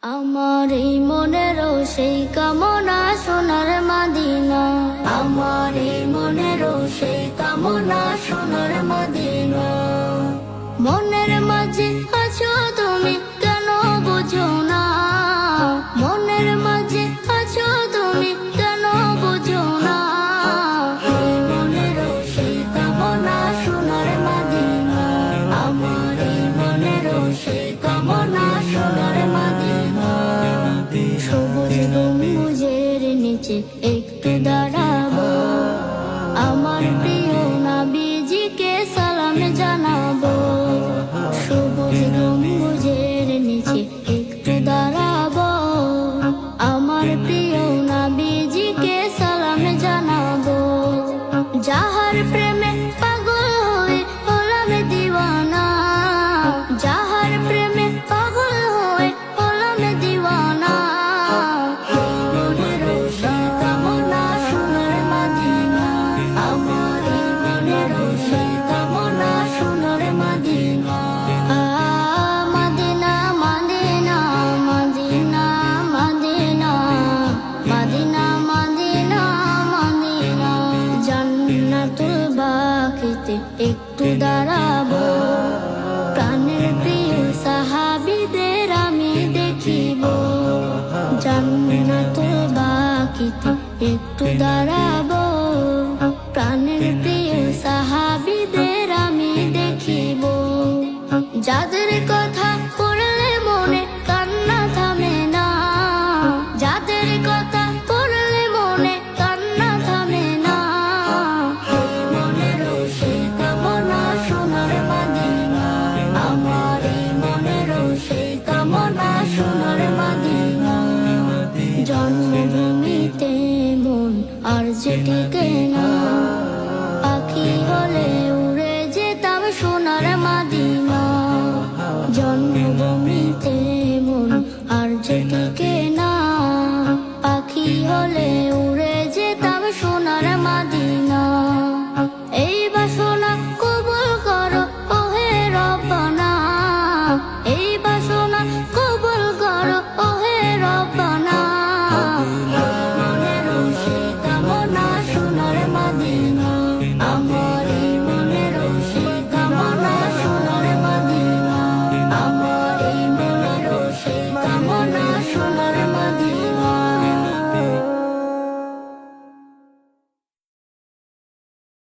আমার এই মনেরও সেই কামনা সোনার মদিনা, আমার এই মনেরও সেই কামনা সোনার মদিনা। মনের মাঝে আছো তুমি কেন বুঝো না, মনের মাঝে আছো তুমি কেন বুঝো না। এই মনেরও সেই কামনা সোনার মদিনা, আমার এই মনেরও সেই কামনা সোনার মদিনা। সবুজ গম্বুজের নিচে একটু দাঁড়াবো, আমার প্রিয় নবীজিকে সালাম জানাবো। সবুজ গম্বুজের নিচে একটু দাঁড়াবো, আমার প্রিয় নবীজিকে সালাম জানাবো। যাহার প্রেমে পাগল হয়ে হলাম দিওয়ানা, যাহার প্রেমে পাগল হয়ে হলাম দিওয়ানা। এই মনেরও সেই কামনা সোনার মদিনা, আমার এই মনেরও সেই কামনা সোনার মদিনা। মদিনা মদিনা মদিনা মদিনা মদিনা মদিনা মদিনা। জান্নাতুল বাকিতে একটু দাঁড়াবো, প্রাণের প্রিয় সাহাবীদের আমি দেখিব। জান্নাতুল বাকিতে একটু দাঁড়াবো, প্রাণের প্রিয় সাহাবীদের আমি দেখিব। যাদের কথা পড়লে মনে কান্না থামে না, যাদের কথা পড়লে মনে কান্না থামে না। এই মনেরও সেই কামনা সোনার মদিনা, আমার এই মনেরও সেই কামনা সোনার মদিনা। জন্মভূমিতে মন আর যে টিকে না, পাখি হলে উড়ে যেতাম সোনার মদিনা। জন্মভূমিতে মন আর যে